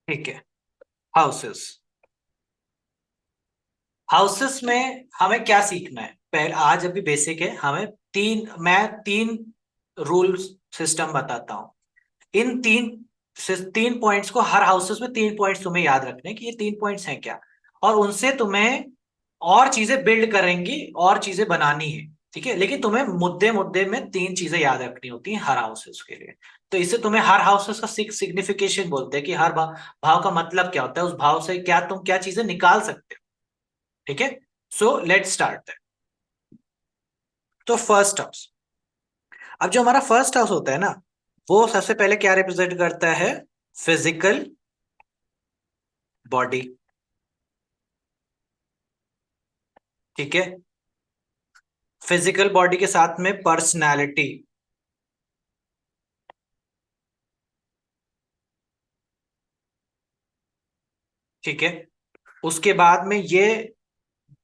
ठीक है। Houses. Houses में हमें क्या सीखना है? पहले आज अभी बेसिक है, हमें मैं तीन रूल सिस्टम बताता हूँ। इन तीन पॉइंट्स को, हर हाउसेस में तीन पॉइंट्स तुम्हें याद रखने हैं कि ये तीन पॉइंट्स हैं क्या, और उनसे तुम्हें और चीजें बिल्ड करेंगी और चीजें बनानी है। ठीक है, लेकिन तुम्हें मुद्दे मुद्दे में तीन चीजें याद रखनी होती हैं हर हाउसेस के लिए। तो इससे तुम्हें हर हाउसेस का सिग्निफिकेशन बोलते हैं कि हर भाव का मतलब क्या होता है, उस भाव से क्या तुम क्या चीजें निकाल सकते हो। ठीक है, सो लेट्स स्टार्ट। तो फर्स्ट हाउस, अब जो हमारा फर्स्ट हाउस होता है ना, वो सबसे पहले क्या रिप्रेजेंट करता है? Physical body. ठीक है, फिजिकल बॉडी के साथ में पर्सनालिटी। ठीक है, उसके बाद में ये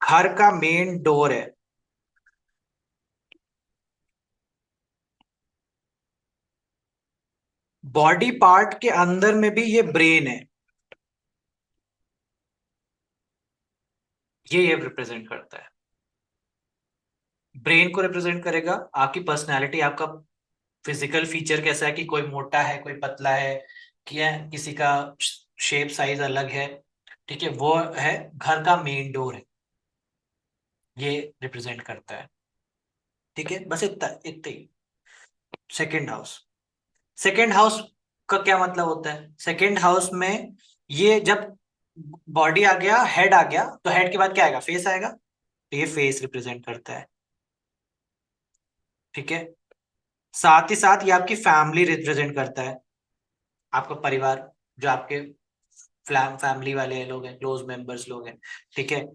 घर का मेन डोर है। बॉडी पार्ट के अंदर में भी ये ब्रेन है। ये रिप्रेजेंट करता है, ब्रेन को रिप्रेजेंट करेगा। आपकी पर्सनालिटी, आपका फिजिकल फीचर कैसा है, कि कोई मोटा है, कोई पतला है, क्या किसी का शेप साइज अलग है। ठीक है, वो है घर का मेन डोर है, ये रिप्रेजेंट करता है। ठीक है, बस इतना इतना ही। सेकेंड हाउस, सेकेंड हाउस का क्या मतलब होता है? सेकेंड हाउस में ये जब बॉडी आ गया, हेड आ गया, तो हेड के बाद क्या आएगा? फेस आएगा, तो ये फेस रिप्रेजेंट करता है। ठीक है, साथ ही साथ ये आपकी फैमिली रिप्रेजेंट करता है, आपका परिवार, जो आपके फैमिली वाले लोग हैं, क्लोज मेंबर्स लोग हैं। ठीक है,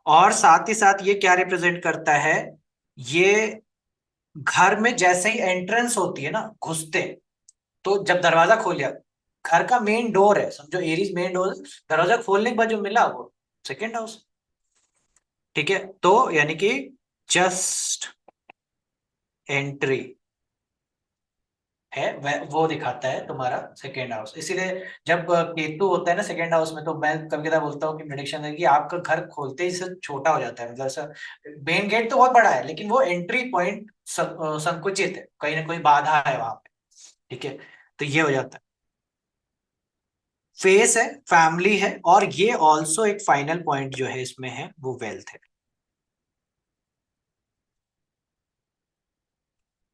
और साथ ही साथ ये क्या रिप्रेजेंट करता है? ये घर में जैसे ही एंट्रेंस होती है ना, घुसते, तो जब दरवाजा खोलिया, घर का मेन डोर है, समझो एरीज मेन डोर, दरवाजा खोलने के बाद जो मिला वो सेकेंड हाउस। ठीक है, तो यानी कि जस्ट एंट्री है वो दिखाता है तुम्हारा सेकेंड हाउस। इसीलिए जब केतु होता है ना सेकेंड हाउस में, तो मैं कभी कभी बोलता हूँ कि प्रिडिक्शन है कि आपका घर खोलते ही से छोटा हो जाता है, मतलब ऐसा। मेन गेट तो बहुत बड़ा है, लेकिन वो एंट्री पॉइंट संकुचित है, कहीं ना कोई बाधा है वहां पे। ठीक है, तो ये हो जाता है। फेस है, फैमिली है, और ये ऑल्सो एक फाइनल पॉइंट जो है इसमें है, वो वेल्थ है।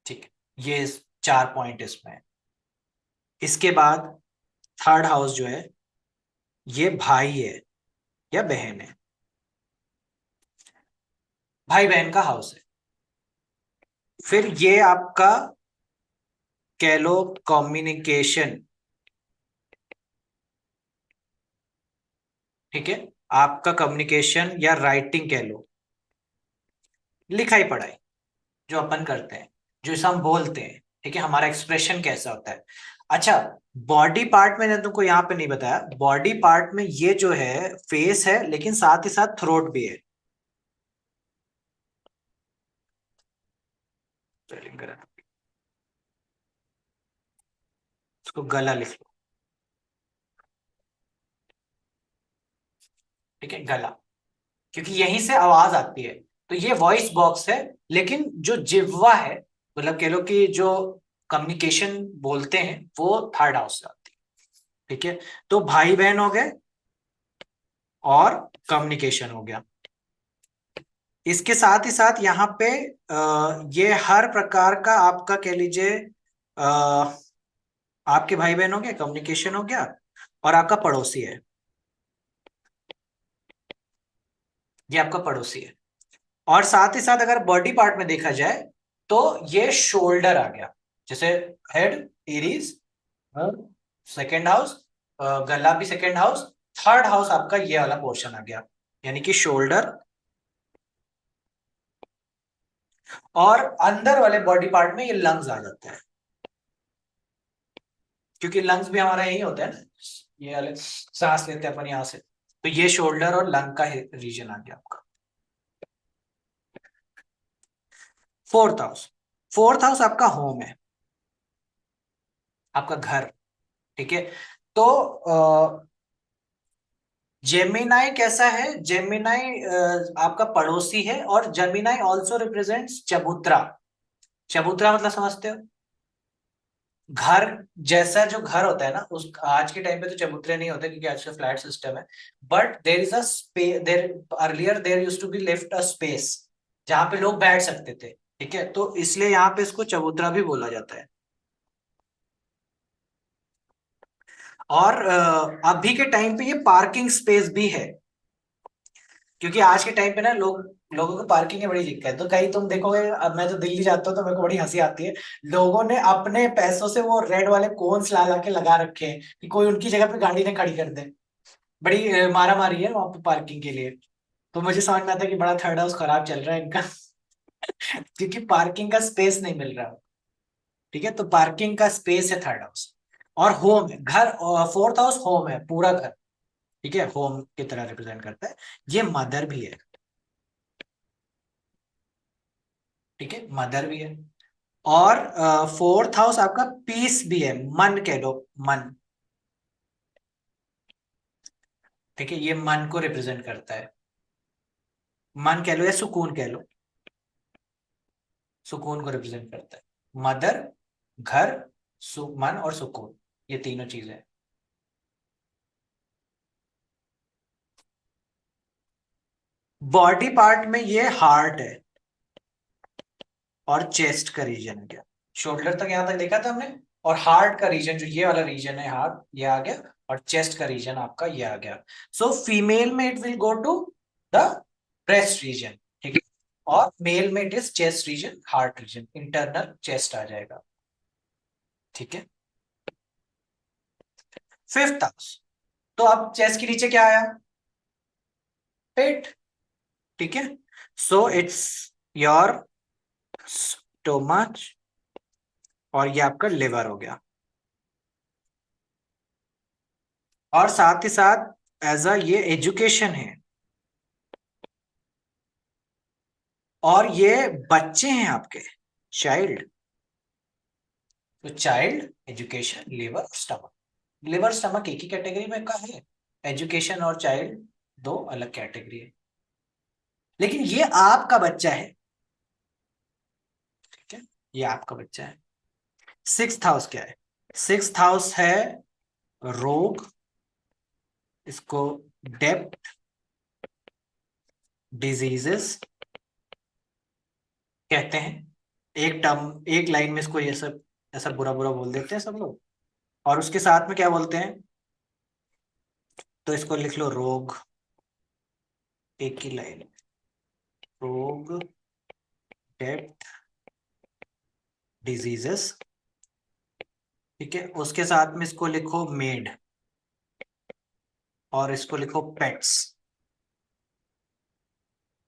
ठीक है, ये चार पॉइंट इसमें है। इसके बाद थर्ड हाउस जो है, ये भाई है या बहन है, भाई बहन का हाउस है। फिर ये आपका कह लो कम्युनिकेशन। ठीक है, आपका कम्युनिकेशन या राइटिंग कह लो, लिखाई पढ़ाई जो अपन करते हैं, जो इसे हम बोलते हैं। ठीक है, हमारा एक्सप्रेशन कैसा होता है। अच्छा, बॉडी पार्ट मैंने तुमको यहाँ पे नहीं बताया, बॉडी पार्ट में ये जो है फेस है, लेकिन साथ ही साथ थ्रोट भी है। स्पेलिंग करा, उसको गला लिख लो। ठीक है, गला, क्योंकि यहीं से आवाज आती है। तो ये वॉइस बॉक्स है, लेकिन जो जिह्वा है, मतलब कह लो कि जो कम्युनिकेशन बोलते हैं, वो थर्ड हाउस से आती है। ठीक है, तो भाई बहन हो गए और कम्युनिकेशन हो गया। इसके साथ ही साथ यहाँ पे ये हर प्रकार का आपका कह लीजिए, आपके भाई बहन हो गए, कम्युनिकेशन हो गया, और आपका पड़ोसी है, ये आपका पड़ोसी है। और साथ ही साथ अगर बॉडी पार्ट में देखा जाए, तो ये शोल्डर आ गया। जैसे हेड, एरीज, सेकेंड हाउस, गला भी सेकेंड हाउस, थर्ड हाउस आपका ये वाला पोर्शन आ गया, यानी कि शोल्डर। और अंदर वाले बॉडी पार्ट में ये लंग्स आ जाते हैं, क्योंकि लंग्स भी हमारा यही होता है ना, ये वाले सांस लेते हैं अपन यहाँ से। तो ये शोल्डर और लंग का रीजन आ गया आपका। फोर्थ हाउस, फोर्थ हाउस आपका होम है, आपका घर। ठीक है, तो जेमिनाई कैसा है? जेमिनाई आपका पड़ोसी है, और जेमिनाई ऑल्सो रिप्रेजेंट्स चबूतरा। चबूतरा मतलब समझते हो? घर जैसा जो घर होता है ना, उस आज के टाइम पे तो चबूतरे नहीं होते क्योंकि आज का फ्लैट सिस्टम है। But there is a space, there earlier there used to be left a space जहां पे लोग बैठ सकते थे। ठीक है, तो इसलिए यहाँ पे इसको चबूतरा भी बोला जाता है। और अभी के टाइम पे ये पार्किंग स्पेस भी है, क्योंकि आज के टाइम पे ना लोगों को पार्किंग की बड़ी दिक्कत है। तो कहीं तुम देखोगे, अब मैं तो दिल्ली जाता हूँ तो मेरे को बड़ी हंसी आती है। लोगों ने अपने पैसों से वो रेड वाले कोन्स ला ला के लगा रखे हैं कि कोई उनकी जगह पे गाड़ी ना खड़ी कर दे। बड़ी मारा मारी है वहां पे पार्किंग के लिए। तो मुझे समझ में आता है कि बड़ा थर्ड हाउस खराब चल रहा है इनका क्योंकि पार्किंग का स्पेस नहीं मिल रहा। ठीक है, तो पार्किंग का स्पेस है थर्ड हाउस। और होम है, घर। फोर्थ हाउस होम है, पूरा घर। ठीक है, होम की तरह रिप्रेजेंट करता है। ये मदर भी है। ठीक है, मदर भी है। और फोर्थ हाउस आपका पीस भी है, मन कह लो, मन। ठीक है, ये मन को रिप्रेजेंट करता है। मन कह लो या सुकून कह लो, सुकून को रिप्रेजेंट करता है। मदर, घर, मन और सुकून, ये तीनों चीजें। बॉडी पार्ट में ये हार्ट है, और चेस्ट का रीजन है क्या, शोल्डर तक यहां तक देखा था हमने। और हार्ट का रीजन, जो ये वाला रीजन है हार्ट, ये आ गया। और चेस्ट का रीजन आपका ये आ गया। सो फीमेल में it will go to the breast region. ठीक है, और मेल में it is chest region, heart region, internal chest आ जाएगा। ठीक है, फिफ्थ हाउस। तो अब चेस्ट के नीचे क्या आया? पेट। ठीक है, सो इट्स योर स्टोमच, और ये आपका लिवर हो गया। और साथ ही साथ एज अ ये एजुकेशन है, और ये बच्चे हैं आपके, चाइल्ड। तो child, education, liver, stomach. Liver stomach एक ही कैटेगरी में का है, एजुकेशन और चाइल्ड दो अलग कैटेगरी है। लेकिन ये आपका बच्चा है। ठीक है, ये आपका बच्चा है। सिक्स्थ हाउस क्या है? सिक्स्थ हाउस है रोग, इसको डेप्थ, डिजीजेस कहते हैं। एक टर्म, एक लाइन में इसको ये सब ऐसा बुरा बुरा बोल देते हैं सब लोग। और उसके साथ में क्या बोलते हैं? तो इसको लिख लो रोग, एक ही लाइन, रोग, डेप्थ, डिजीजेस। ठीक है, उसके साथ में इसको लिखो मेड, और इसको लिखो पेट्स।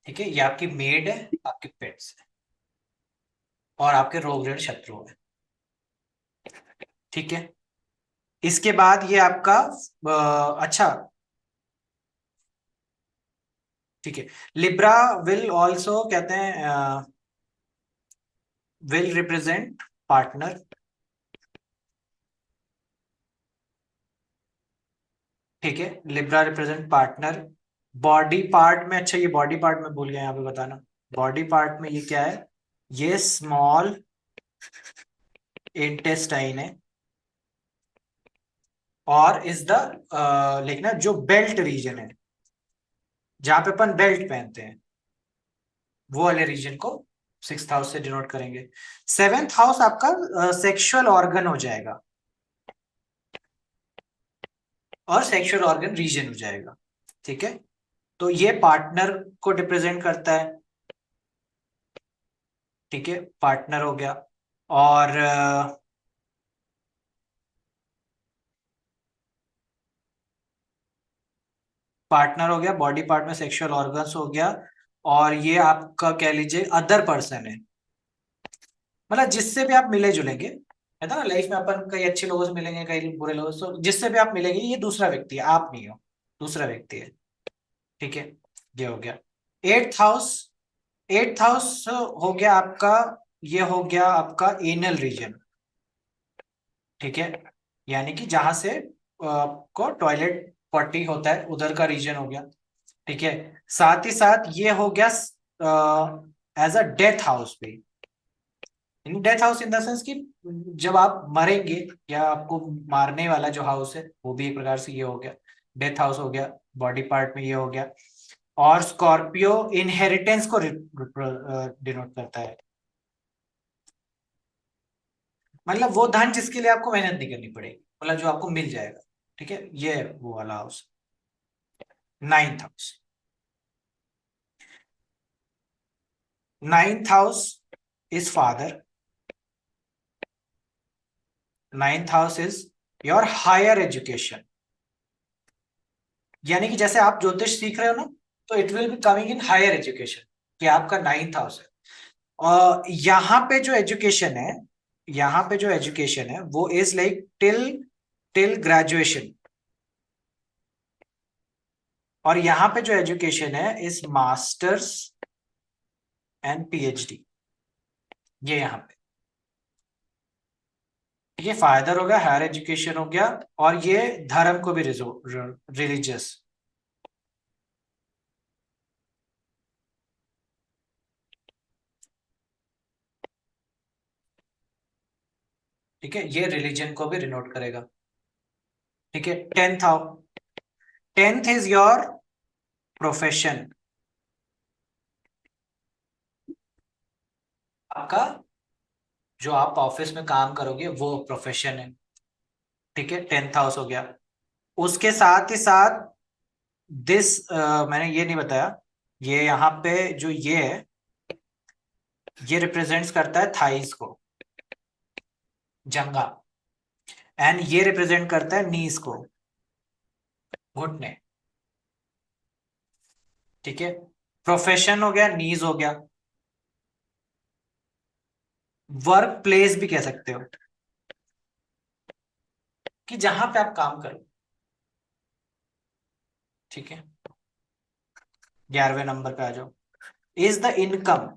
ठीक है, ये आपकी मेड है, आपके पेट्स है, और आपके रोग ऋण शत्रु है। ठीक है, इसके बाद ये आपका अच्छा, ठीक है। लिब्रा विल ऑल्सो कहते हैं, विल रिप्रेजेंट पार्टनर। ठीक है, Libra represent partner. Body part में, अच्छा ये बॉडी पार्ट में भूल गया यहाँ पे बताना। बॉडी पार्ट में ये क्या है? ये स्मॉल इंटेस्टाइन है। और इज द लिखना जो बेल्ट रीजन है, जहां पे अपन बेल्ट पहनते हैं, वो वाले रीजन को सिक्स्थ हाउस से डिनोट करेंगे। सेवेंथ हाउस आपका सेक्सुअल ऑर्गन हो जाएगा, और सेक्सुअल ऑर्गन रीजन हो जाएगा। ठीक है, तो ये पार्टनर को रिप्रेजेंट करता है। ठीक है, पार्टनर हो गया। और पार्टनर हो गया, बॉडी पार्ट में सेक्सुअल ऑर्गन्स हो गया। और ये आपका कह लीजिए अदर पर्सन है, मतलब जिससे भी आप मिले जुलेंगे, है ना, लाइफ में अपन कई अच्छे लोगों से मिलेंगे, कई बुरे लोगों से, तो जिससे भी आप मिलेंगे ये दूसरा व्यक्ति है, आप नहीं हो, दूसरा व्यक्ति है। ठीक है, ये हो गया एट्थ हाउस। एट्थ हाउस हो गया आपका, ये हो गया आपका एनल रीजन। ठीक है, यानी कि जहां से आपको टॉयलेट 40 होता है, उधर का रीजन हो गया। ठीक है, साथ ही साथ ये हो गया एज अ डेथ हाउस भी। Death house in the sense कि जब आप मरेंगे या आपको मारने वाला जो हाउस है वो भी एक प्रकार से ये हो गया, डेथ हाउस हो गया, बॉडी पार्ट में ये हो गया। और स्कॉर्पियो इनहेरिटेंस को डिनोट करता है, मतलब वो धन जिसके लिए आपको मेहनत नहीं करनी पड़ेगी, मतलब जो आपको मिल जाएगा। ठीक है, ये है वो वाला house, ninth house. Ninth house is father, ninth house is your higher education. यानी कि जैसे आप ज्योतिष सीख रहे हो ना, तो it will be coming in higher education, कि आपका नाइन्थ हाउस है। और यहाँ पे जो एजुकेशन है, यहाँ पे जो एजुकेशन है वो is like till till graduation. और यहाँ पे जो एजुकेशन है इज मास्टर्स एंड पीएचडी, ये यहाँ पे। ये फादर हो गया, हायर एजुकेशन हो गया, और ये धर्म को भी रिलीजियस। ठीक है, ये रिलीजन को भी डिनोट करेगा। ठीक है, टेंथ इज योर प्रोफेशन, आपका जो आप ऑफिस में काम करोगे वो प्रोफेशन है। ठीक है, टेंथ हाउस हो गया। उसके साथ ही साथ दिस मैंने ये नहीं बताया, ये यहाँ पे जो ये है, ये रिप्रेजेंट्स करता है थाइस को, जंगा। एंड ये रिप्रेजेंट करता है नीज को, घुटने। ठीक है, प्रोफेशन हो गया, नीज हो गया, वर्क प्लेस भी कह सकते हो, कि जहां पे आप काम करो। ठीक है, 11वें नंबर पे आ जाओ, इज द इनकम,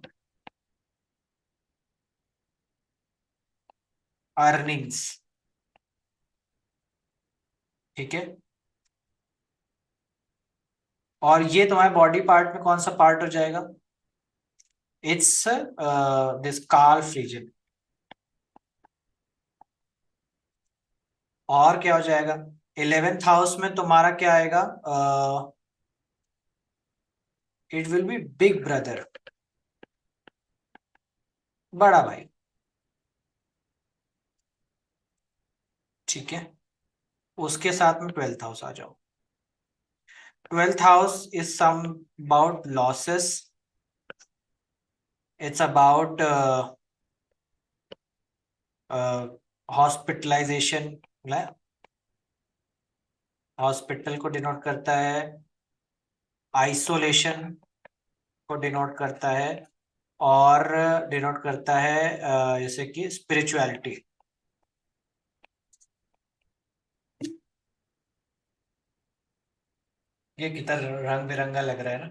अर्निंग्स। ठीक है, और ये तुम्हारे बॉडी पार्ट में कौन सा पार्ट हो जाएगा? It's this calf region. और क्या हो जाएगा? 11th हाउस में तुम्हारा क्या आएगा? It will B big brother, बड़ा भाई। ठीक है, उसके साथ में 12th हाउस आ जाओ। 12th house is some about losses, it's about hospitalisation, hospital को डिनोट करता है, आइसोलेशन को डिनोट करता है, और डिनोट करता है जैसे कि स्पिरिचुअलिटी। ये कितना रंग बिरंगा लग रहा है ना,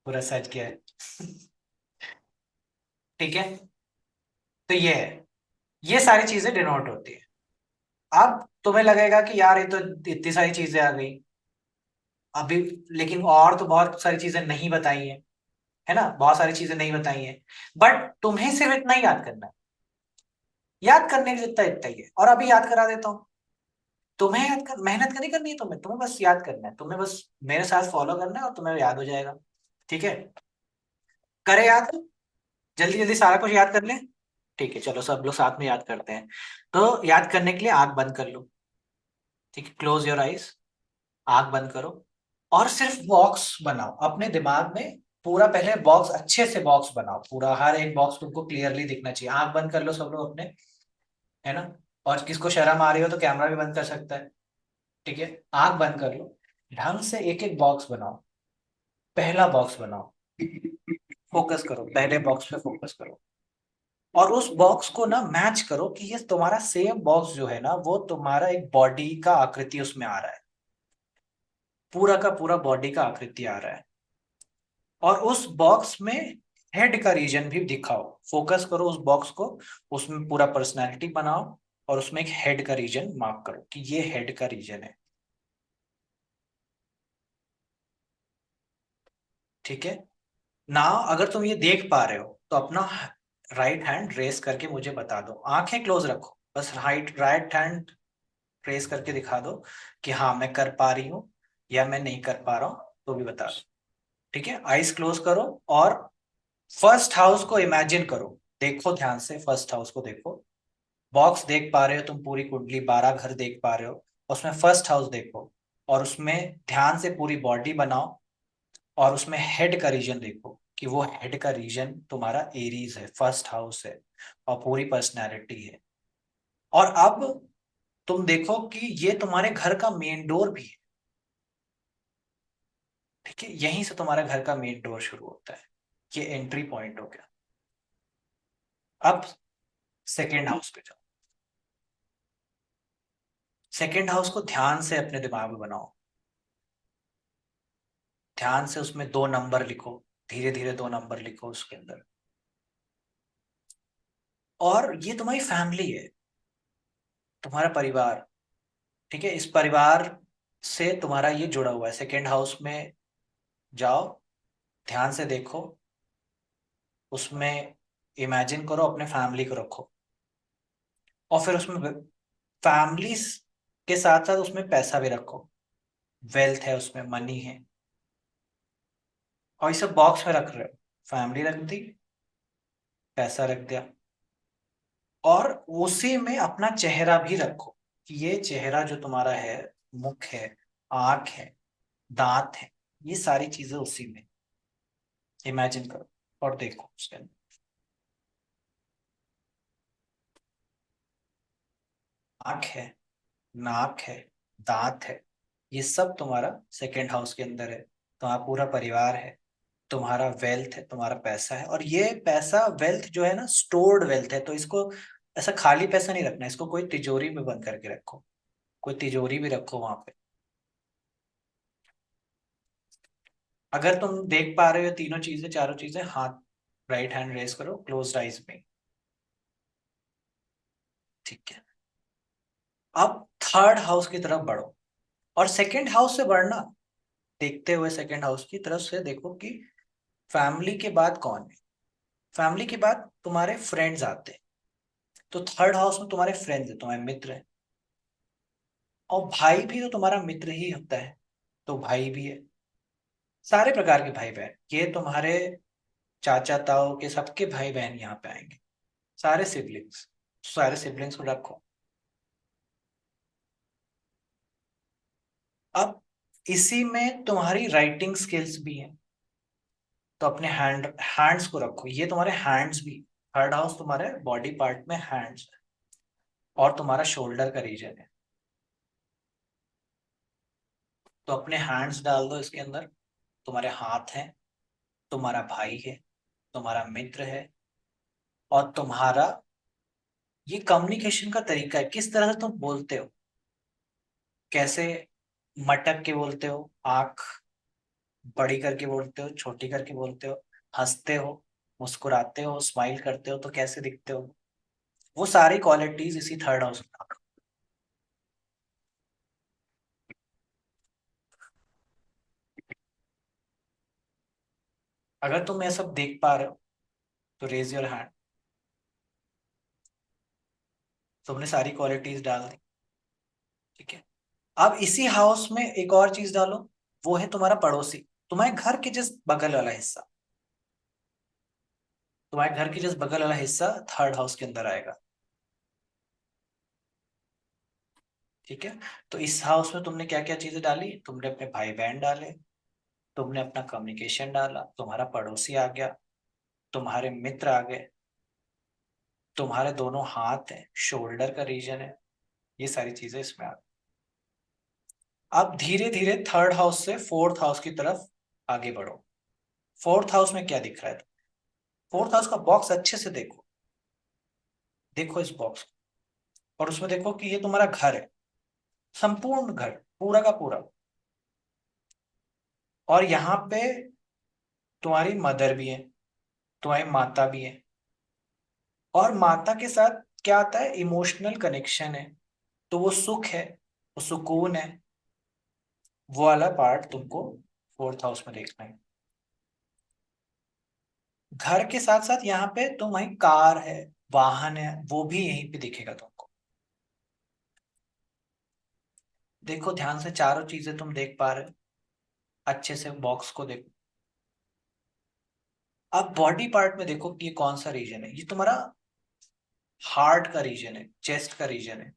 पूरा सज गया है। ठीक है, तो ये है, ये सारी चीजें डिनोट होती है। अब तुम्हें लगेगा कि यार ये तो इतनी सारी चीजें आ गई अभी, लेकिन और तो बहुत सारी चीजें नहीं बताई है ना, बहुत सारी चीजें नहीं बताई हैं। बट तुम्हें सिर्फ इतना ही याद करना है, याद करने के जितना इतना ही है, और अभी याद करा देता हूँ। तुम्हें याद कर, मेहनत नहीं करनी है तुम्हें, तुम्हें बस याद करना है, तुम्हें बस मेरे साथ फॉलो करना है और तुम्हें याद हो जाएगा। ठीक है, करे याद, जल्दी जल्दी सारा कुछ याद कर ले। ठीक है, चलो सब लोग साथ में याद करते हैं। तो याद करने के लिए आंख बंद कर लो। ठीक है, क्लोज योर आइज, आंख बंद करो, और सिर्फ बॉक्स बनाओ अपने दिमाग में। पूरा पहले बॉक्स, अच्छे से बॉक्स बनाओ, पूरा हर एक बॉक्स तुमको क्लियरली दिखना चाहिए। आंख बंद कर लो सब लोग अपने, है ना। और किसको शर्म आ रही हो तो कैमरा भी बंद कर सकता है। ठीक है, आंख बंद कर लो, ढंग से एक एक बॉक्स बनाओ। पहला बॉक्स बनाओ, फोकस करो, पहले बॉक्स पे फोकस करो। और उस बॉक्स को ना मैच करो कि ये तुम्हारा सेम बॉक्स जो है ना, वो तुम्हारा एक बॉडी का आकृति उसमें आ रहा है, पूरा का पूरा बॉडी का आकृति आ रहा है। और उस बॉक्स में हेड का रीजन भी दिखाओ, फोकस करो उस बॉक्स को, उसमें पूरा पर्सनालिटी बनाओ, और उसमें एक हेड का रीजन मार्क करो कि ये हेड का रीजन है। ठीक है ना। अगर तुम ये देख पा रहे हो तो अपना राइट हैंड रेस करके मुझे बता दो, आंखें क्लोज रखो, बस राइट राइट हैंड रेस करके दिखा दो कि हाँ मैं कर पा रही हूँ या मैं नहीं कर पा रहा हूँ, तो भी बता दो। ठीक है, आइस क्लोज करो और फर्स्ट हाउस को इमेजिन करो। देखो ध्यान से, फर्स्ट हाउस को देखो। बॉक्स देख पा रहे हो तुम, पूरी कुंडली 12 घर देख पा रहे हो, उसमें फर्स्ट हाउस देखो और उसमें ध्यान से पूरी बॉडी बनाओ और उसमें हेड का रीजन देखो कि वो हेड का रीजन तुम्हारा एरीज है, फर्स्ट हाउस है और पूरी पर्सनैलिटी है। और अब तुम देखो कि ये तुम्हारे घर का मेन डोर भी है। ठीक है, यहीं से तुम्हारा घर का मेन डोर शुरू होता है, ये एंट्री पॉइंट हो गया। अब सेकेंड हाउस पे जाओ। सेकेंड हाउस को ध्यान से अपने दिमाग में बनाओ, ध्यान से उसमें 2 नंबर लिखो, धीरे धीरे 2 नंबर लिखो उसके अंदर। और ये तुम्हारी फैमिली है, तुम्हारा परिवार। ठीक है, इस परिवार से तुम्हारा ये जुड़ा हुआ है। सेकेंड हाउस में जाओ, ध्यान से देखो, उसमें इमेजिन करो, अपने फैमिली को रखो और फिर उसमें फैमिली के साथ साथ उसमें पैसा भी रखो, वेल्थ है उसमें, मनी है। और ये सब बॉक्स में रख रहे हो, फैमिली रख दी, पैसा रख दिया, और उसी में अपना चेहरा भी रखो कि ये चेहरा जो तुम्हारा है, मुख है, आंख है, दांत है, ये सारी चीजें उसी में इमेजिन करो और देखो उसके अंदर। आंख है, नाक है, दांत है, ये सब तुम्हारा सेकेंड हाउस के अंदर है। तुम्हारा पूरा परिवार है, तुम्हारा वेल्थ है, तुम्हारा पैसा है। और ये पैसा वेल्थ जो है ना, स्टोर्ड वेल्थ है, तो इसको ऐसा खाली पैसा नहीं रखना, इसको कोई तिजोरी में बंद करके रखो, कोई तिजोरी भी रखो वहां पे। अगर तुम देख पा रहे हो तीनों चीजें, चारों चीजें, हाथ राइट हैंड रेस करो, क्लोज आइज में। ठीक है, अब थर्ड हाउस की तरफ बढ़ो। और सेकंड हाउस से बढ़ना, देखते हुए सेकंड हाउस की तरफ से देखो कि फैमिली के बाद कौन है। फैमिली के बाद तुम्हारे फ्रेंड्स आते हैं, तो थर्ड हाउस में तुम्हारे फ्रेंड्स है, तुम्हारे मित्र है। और भाई भी तो तुम्हारा मित्र ही होता है, तो भाई भी है, सारे प्रकार के भाई बहन, ये तुम्हारे चाचा ताऊ के सबके भाई बहन यहाँ पे आएंगे, सारे सिबलिंग्स, सारे सिबलिंग्स को रखो। अब इसी में तुम्हारी राइटिंग स्किल्स भी हैं, तो अपने हैंड्स को रखो, ये तुम्हारे हैंड्स भी, थर्ड हाउस तुम्हारे बॉडी पार्ट में हैंड्स है और तुम्हारा शोल्डर का रीजन है, तो अपने हैंड्स डाल दो इसके अंदर। तुम्हारे हाथ हैं, तुम्हारा भाई है, तुम्हारा मित्र है, और तुम्हारा ये कम्युनिकेशन का तरीका है, किस तरह से तुम बोलते हो, कैसे मटक के बोलते हो, आंख बड़ी करके बोलते हो, छोटी करके बोलते हो, हंसते हो, मुस्कुराते हो, स्माइल करते हो तो कैसे दिखते हो, वो सारी क्वालिटीज इसी थर्ड हाउस में। अगर तुम ये सब देख पा रहे हो तो रेज योर हैंड। तुमने सारी क्वालिटीज डाल दी। ठीक है, अब इसी हाउस में एक और चीज डालो, वो है तुम्हारा पड़ोसी, तुम्हारे घर के जिस बगल वाला हिस्सा, तुम्हारे घर के जिस बगल वाला हिस्सा थर्ड हाउस के अंदर आएगा। ठीक है, तो इस हाउस में तुमने क्या क्या चीजें डाली, तुमने अपने भाई बहन डाले, तुमने अपना कम्युनिकेशन डाला, तुम्हारा पड़ोसी आ गया, तुम्हारे मित्र आ गए, तुम्हारे दोनों हाथ है, शोल्डर का रीजन है, ये सारी चीजें इसमें आ गई। अब धीरे धीरे थर्ड हाउस से फोर्थ हाउस की तरफ आगे बढ़ो। फोर्थ हाउस में क्या दिख रहा है? फोर्थ हाउस का बॉक्स अच्छे से देखो, देखो इस बॉक्स को, और उसमें देखो कि ये तुम्हारा घर है, संपूर्ण घर, पूरा का पूरा। और यहाँ पे तुम्हारी मदर भी है, तुम्हारी माता भी है, और माता के साथ क्या आता है, इमोशनल कनेक्शन है, तो वो सुख है, वो सुकून है, वो वाला पार्ट तुमको फोर्थ हाउस में देखना है। घर के साथ साथ यहाँ पे तुम वही कार है, वाहन है, वो भी यहीं पे दिखेगा तुमको। देखो ध्यान से, चारों चीजें तुम देख पा रहे हो, अच्छे से बॉक्स को देखो। अब बॉडी पार्ट में देखो कि ये कौन सा रीजन है, ये तुम्हारा हार्ट का रीजन है, चेस्ट का रीजन है,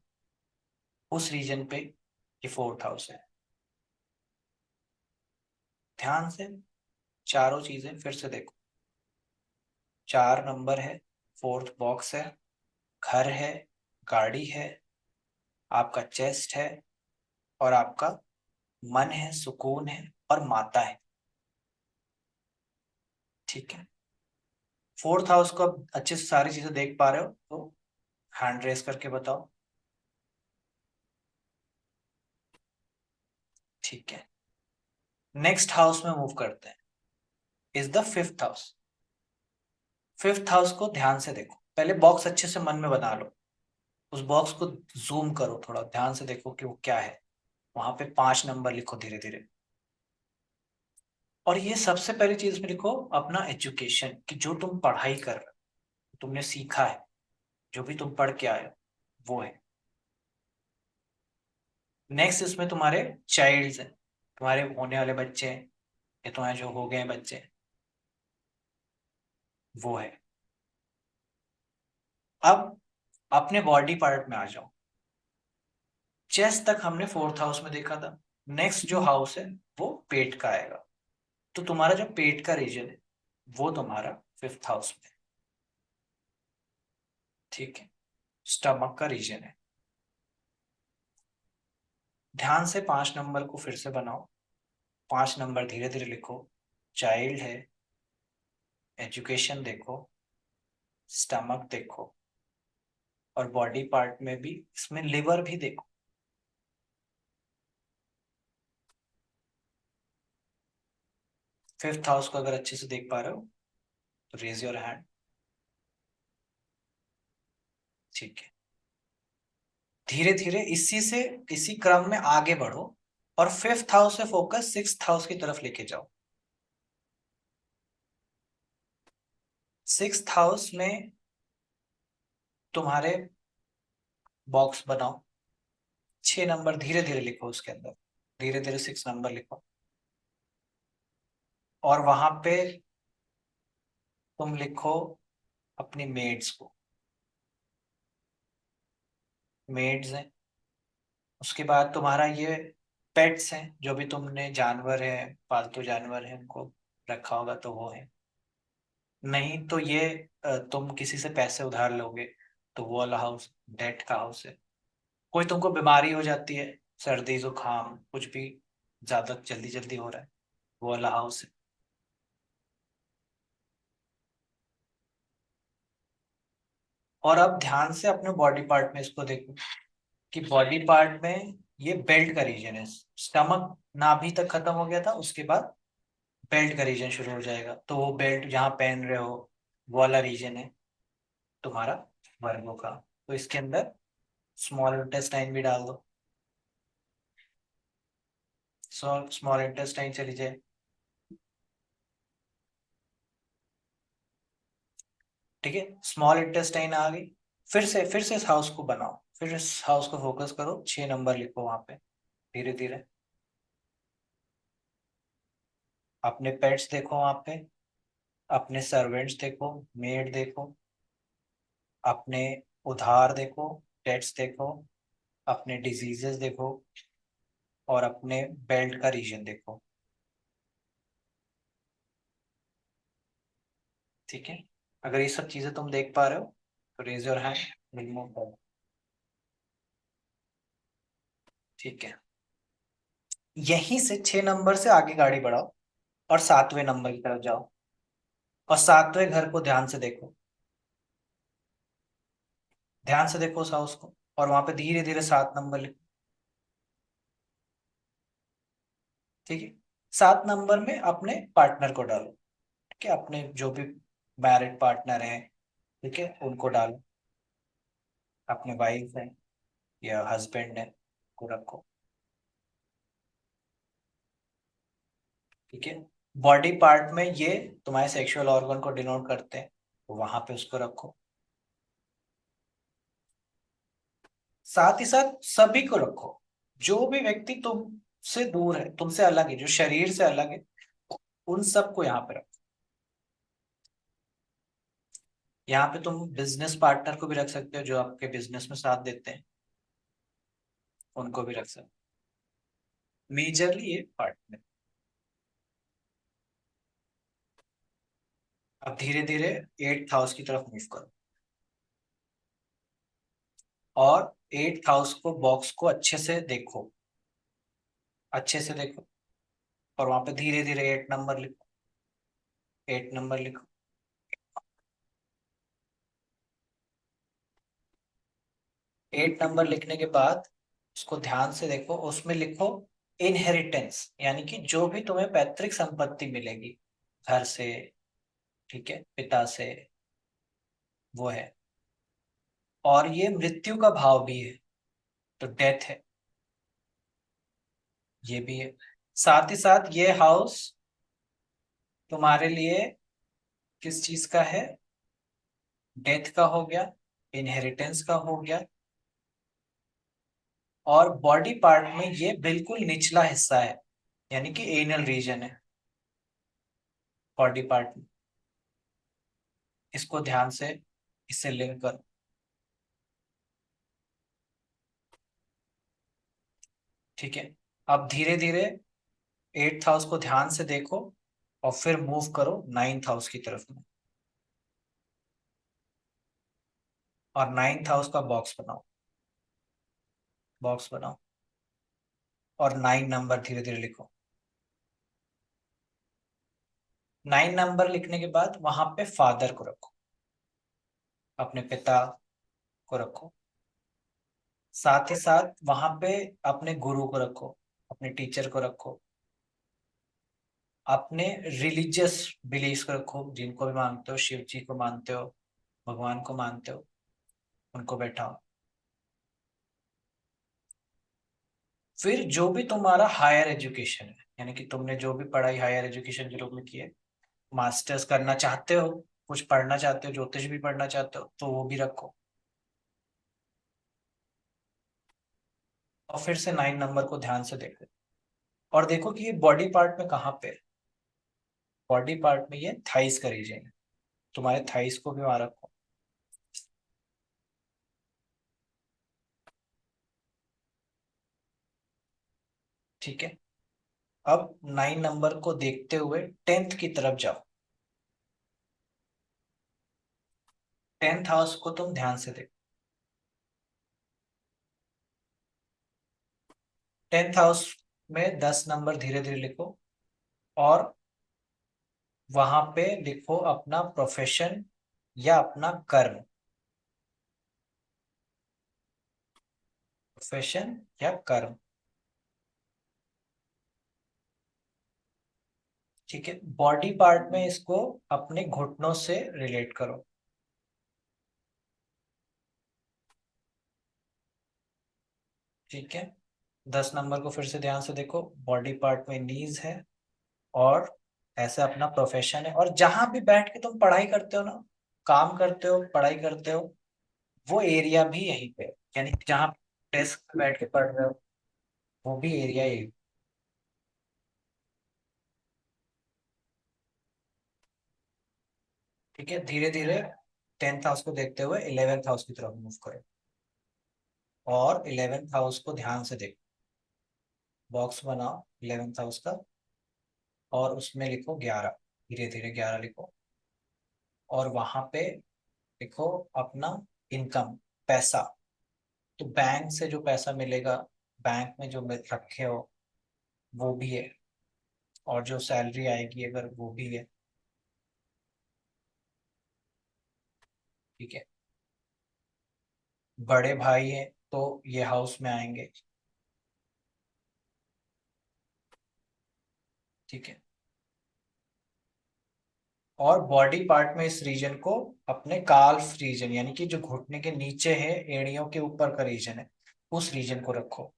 उस रीजन पे ये फोर्थ हाउस है। ध्यान से चारों चीजें फिर से देखो। 4 नंबर है, फोर्थ बॉक्स है, घर है, गाड़ी है, आपका चेस्ट है, और आपका मन है, सुकून है, और माता है। ठीक है, फोर्थ हाउस को अब अच्छे से सारी चीजें देख पा रहे हो तो हैंड रेस करके बताओ। ठीक है, नेक्स्ट हाउस में मूव करते हैं, is the fifth house. Fifth house को ध्यान से देखो, पहले बॉक्स अच्छे से मन में बना लो, उस बॉक्स को जूम करो, थोड़ा ध्यान से देखो कि वो क्या है। वहां पे 5 नंबर लिखो धीरे धीरे, और ये सबसे पहली चीज में लिखो अपना एजुकेशन, कि जो तुम पढ़ाई कर रहे हो, तुमने सीखा है, जो भी तुम पढ़ के आए हो वो है। नेक्स्ट इसमें तुम्हारे चाइल्ड्स हैं, तुम्हारे होने वाले बच्चे हैं, या तुम्हारे जो हो गए हैं बच्चे, वो है। अब अपने बॉडी पार्ट में आ जाओ। चेस्ट तक हमने फोर्थ हाउस में देखा था, नेक्स्ट जो हाउस है वो पेट का आएगा। तो तुम्हारा जो पेट का रीजन है वो तुम्हारा फिफ्थ हाउस में है। ठीक है, स्टमक का रीजन है। ध्यान से 5 नंबर को फिर से बनाओ, 5 नंबर धीरे धीरे लिखो। चाइल्ड है, एजुकेशन देखो, स्टमक देखो, और बॉडी पार्ट में भी इसमें लिवर भी देखो। फिफ्थ हाउस को अगर अच्छे से देख पा रहे हो तो रेज योर हैंड। ठीक है, धीरे धीरे इसी क्रम में आगे बढ़ो, और फिफ्थ हाउस से फोकस सिक्स्थ हाउस की तरफ लेके जाओ। सिक्स्थ हाउस में तुम्हारे बॉक्स बनाओ, 6 नंबर धीरे धीरे लिखो उसके अंदर, धीरे धीरे 6 नंबर लिखो, और वहां पे तुम लिखो अपनी मेड्स को। मेड्स हैं, उसके बाद तुम्हारा ये पेट्स हैं, जो भी तुमने जानवर है, पालतू जानवर है, उनको रखा होगा तो वो है। नहीं तो ये तुम किसी से पैसे उधार लोगे तो वो वाला हाउस डेट का हाउस है। कोई तुमको बीमारी हो जाती है, सर्दी जुकाम कुछ भी ज्यादा जल्दी जल्दी हो रहा है, वो वाला हाउस है। और अब ध्यान से अपने बॉडी पार्ट में इसको देखो, कि बॉडी पार्ट में ये बेल्ट का रीजन है। स्टमक नाभि तक खत्म हो गया था, उसके बाद बेल्ट का रीजन शुरू हो जाएगा, तो वो बेल्ट जहाँ पहन रहे हो वो वाला रीजन है तुम्हारा वर्गो का। तो इसके अंदर स्मॉल इंटेस्टाइन भी डाल दो। स्मॉल इंटेस्टाइन चली जाए। ठीक है, स्मॉल इंटेस्टाइन आ गई। फिर से इस हाउस को बनाओ, फिर इस हाउस को फोकस करो, 6 नंबर लिखो वहां पे धीरे धीरे। अपने पेट्स देखो वहां पे, अपने सर्वेंट्स देखो, मेड देखो, अपने उधार देखो, डेट्स देखो, अपने डिजीजेस देखो, और अपने बेल्ट का रीजन देखो। ठीक है, अगर ये सब चीजें तुम देख पा रहे हो तो रेज योर हैंड, रिमूव करो। ठीक है, यहीं से 6 नंबर से आगे गाड़ी बढ़ाओ, और 7वें नंबर की तरफ जाओ, और 7वें घर को ध्यान से देखो। ध्यान से देखो उस हाउस को, और वहां पे धीरे धीरे 7 नंबर लिखो। ठीक है, 7 नंबर में अपने पार्टनर को डालो। ठीक है, अपने जो भी मैरिड पार्टनर हैं, ठीक है, उनको डालो, अपने वाइफ है या हस्बैंड है को रखो। ठीक है, बॉडी पार्ट में ये तुम्हारे सेक्सुअल ऑर्गन को डिनोट करते हैं, तो वहां पे उसको रखो। साथ ही साथ सभी को रखो, जो भी व्यक्ति तुमसे दूर है, तुमसे अलग है, जो शरीर से अलग है, उन सबको यहाँ पे रखो। यहाँ पे तुम बिजनेस पार्टनर को भी रख सकते हो, जो आपके बिजनेस में साथ देते हैं, उनको भी रख सकते हो। मेजरली ये पार्टनर। अब धीरे धीरे 8th हाउस की तरफ मूव करो, और 8th हाउस को, बॉक्स को अच्छे से देखो, अच्छे से देखो, और वहां पे धीरे धीरे 8 नंबर लिखो, 8 नंबर लिखो। 8 नंबर लिखने के बाद उसको ध्यान से देखो, उसमें लिखो इनहेरिटेंस, यानी कि जो भी तुम्हें पैतृक संपत्ति मिलेगी घर से, ठीक है, पिता से, वो है। और ये मृत्यु का भाव भी है, तो डेथ है, ये भी है। साथ ही साथ ये हाउस तुम्हारे लिए किस चीज का है? डेथ का हो गया, इनहेरिटेंस का हो गया, और बॉडी पार्ट में ये बिल्कुल निचला हिस्सा है, यानी कि एनल रीजन है बॉडी पार्ट में। इसको ध्यान से इससे लिंक करो। ठीक है, अब धीरे धीरे 8th हाउस को ध्यान से देखो, और फिर मूव करो 9th हाउस की तरफ में, और 9th हाउस का बॉक्स बनाओ, बॉक्स बनाओ, और 9 नंबर धीरे धीरे लिखो। 9 नंबर लिखने के बाद वहां पे फादर को रखो, अपने पिता को रखो। साथ ही साथ वहां पे अपने गुरु को रखो, अपने टीचर को रखो, अपने रिलीजियस बिलीव्स को रखो, जिनको भी मानते हो, शिव जी को मानते हो, भगवान को मानते हो, उनको बैठाओ। फिर जो भी तुम्हारा हायर एजुकेशन है, यानी कि तुमने जो भी पढ़ाई हायर एजुकेशन के रूप में की है, मास्टर्स करना चाहते हो, कुछ पढ़ना चाहते हो, ज्योतिष भी पढ़ना चाहते हो, तो वो भी रखो। और फिर से 9 नंबर को ध्यान से देखो, और देखो कि ये बॉडी पार्ट में कहाँ पे है। बॉडी पार्ट में ये थाइस का रीजन है, तुम्हारे थाइस को भी वहां रखो। ठीक है, अब 9 नंबर को देखते हुए 10th की तरफ जाओ। 10th हाउस को तुम ध्यान से देखो। 10th हाउस में 10 नंबर धीरे धीरे लिखो, और वहां पे लिखो अपना प्रोफेशन या अपना कर्म, प्रोफेशन या कर्म। ठीक है, बॉडी पार्ट में इसको अपने घुटनों से रिलेट करो। ठीक है, 10 नंबर को फिर से ध्यान से देखो, बॉडी पार्ट में नीज है, और ऐसे अपना प्रोफेशन है, और जहां भी बैठ के तुम पढ़ाई करते हो ना, काम करते हो, पढ़ाई करते हो, वो एरिया भी यहीं पे है। यानी जहाँ डेस्क पे बैठ के पढ़ रहे हो, वो भी एरिया यही। ठीक है, धीरे धीरे 10th हाउस को देखते हुए 11th हाउस की तरफ मूव करो, और 11th हाउस को ध्यान से देखो। बॉक्स बनाओ 11th हाउस का, और उसमें लिखो 11, धीरे धीरे 11 लिखो, और वहां पे लिखो अपना इनकम, पैसा। तो बैंक से जो पैसा मिलेगा, बैंक में जो रखे हो, वो भी है, और जो सैलरी आएगी अगर, वो भी है। ठीक है, बड़े भाई है तो ये हाउस में आएंगे। ठीक है, और बॉडी पार्ट में इस रीजन को अपने काल्फ रीजन, यानी कि जो घुटने के नीचे है, एड़ियों के ऊपर का रीजन है, उस रीजन को रखो।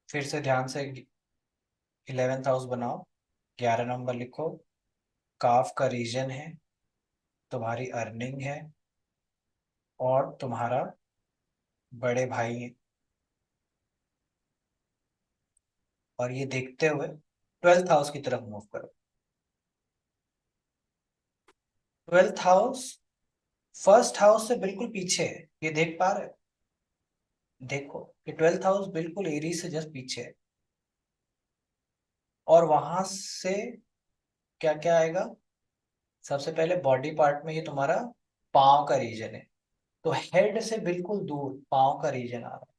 फिर से ध्यान से 11th हाउस बनाओ, 11 नंबर लिखो। काफ का रीजन है, तुम्हारी अर्निंग है, और तुम्हारा बड़े भाई है। और ये देखते हुए 12th हाउस की तरफ मूव करो। 12th हाउस फर्स्ट हाउस से बिल्कुल पीछे है, ये देख पा रहे हो? देखो कि 12th हाउस बिल्कुल एरीज से जस्ट पीछे है। और वहां से क्या क्या आएगा? सबसे पहले बॉडी पार्ट में ये तुम्हारा पाँव का रीजन है, तो हेड से बिल्कुल दूर पाँव का रीजन आ रहा है।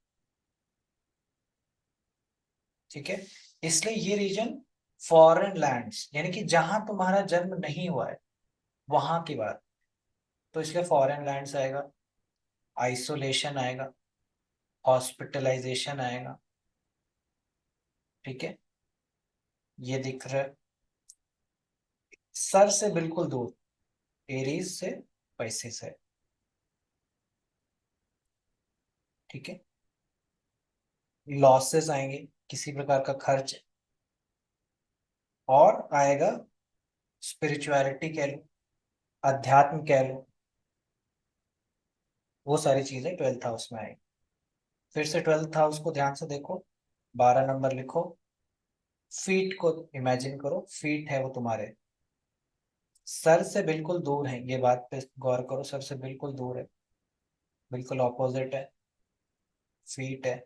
ठीक है, इसलिए ये रीजन फॉरेन लैंड्स, यानी कि जहां तुम्हारा जन्म नहीं हुआ है वहां की बात, तो इसलिए फॉरेन लैंड्स आएगा, आइसोलेशन आएगा, हॉस्पिटलाइजेशन आएगा। ठीक है, ये दिख रहा है। सर से बिल्कुल दूर एरीज से पैसे से। ठीक है, लॉसेस आएंगे, किसी प्रकार का खर्च, और आएगा स्पिरिचुअलिटी कह लो, अध्यात्म कह लो, वो सारी चीजें 12th हाउस में आएगी। फिर से 12th हाउस को ध्यान से देखो, 12 नंबर लिखो। फीट को इमेजिन करो, फीट है वो तुम्हारे सर से बिल्कुल दूर है, ये बात पे गौर करो, सर से बिल्कुल दूर है, बिल्कुल ऑपोजिट है, फीट है,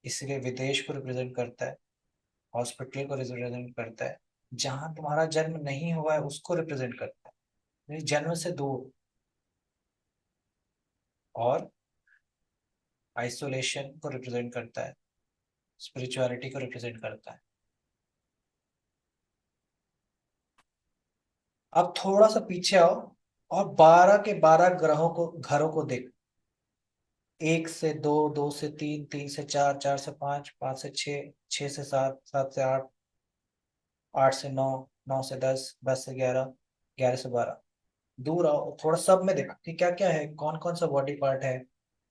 इसलिए विदेश को रिप्रेजेंट करता है, हॉस्पिटल को रिप्रेजेंट करता है, जहां तुम्हारा जन्म नहीं हुआ है उसको रिप्रेजेंट करता है, यानी जन्म से दूर। और आइसोलेशन को रिप्रेजेंट करता है, स्पिरिचुअलिटी को रिप्रेजेंट करता है। अब थोड़ा सा पीछे आओ और 12 के 12 ग्रहों को, घरों को देख। 1 से 2, 2 से 3, 3 से 4, 4 से 5, 5 से 6, 6 से 7, 7 से 8, 8 से 9, 9 से 10, 10 से 11, 11 से 12। दूर आओ थोड़ा, सब में देखो कि क्या क्या है, कौन कौन सा बॉडी पार्ट है,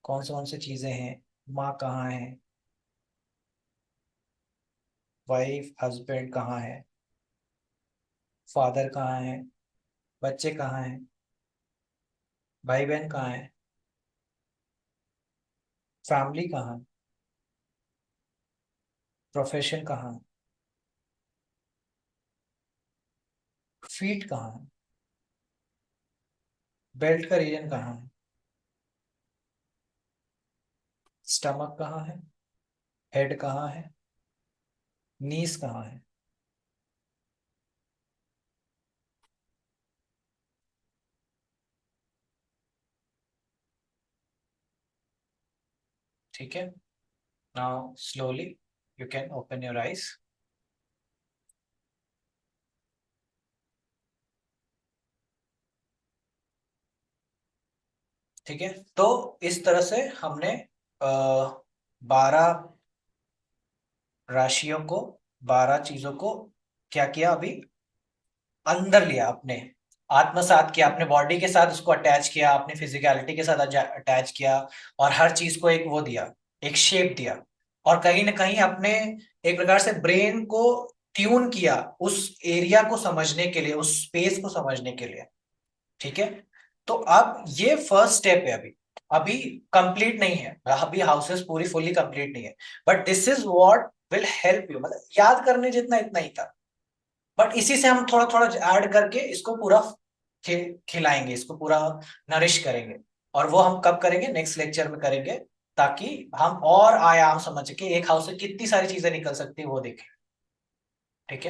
कौन सी चीजें हैं, माँ कहाँ है, वाइफ हस्बैंड कहाँ है, फादर कहाँ है, बच्चे कहाँ हैं, भाई बहन कहाँ है, फैमिली कहाँ है, प्रोफेशन कहाँ है, फीट कहाँ है, बेल्ट का रीजन कहाँ है, स्टमक कहाँ है, हेड कहाँ है, नीस कहाँ है। ठीक है, now slowly you can open your eyes. ठीक है, तो इस तरह से हमने 12 राशियों को, 12 चीजों को क्या किया, अभी अंदर लिया, अपने आत्मसात किया, अपने बॉडी के साथ उसको अटैच किया, अपनी फिजिकलिटी के साथ अटैच किया, और हर चीज को एक वो दिया, एक शेप दिया, और कहीं ना कहीं अपने एक प्रकार से ब्रेन को ट्यून किया उस एरिया को समझने के लिए, उस स्पेस को समझने के लिए। ठीक है, तो अब ये फर्स्ट स्टेप है, अभी अभी कंप्लीट नहीं है, अभी हाउसेस पूरी फुल्ली कंप्लीट नहीं है, but this is what will help you, मतलब याद करने जितना इतना ही था, बट इसी से हम थोड़ा थोड़ा ऐड करके इसको पूरा खिलाएंगे, इसको पूरा नरिश करेंगे। और वो हम कब करेंगे? नेक्स्ट लेक्चर में करेंगे, ताकि हम और आयाम समझ के एक हाउस से कितनी सारी चीजें निकल सकती है वो देखें। ठीक है।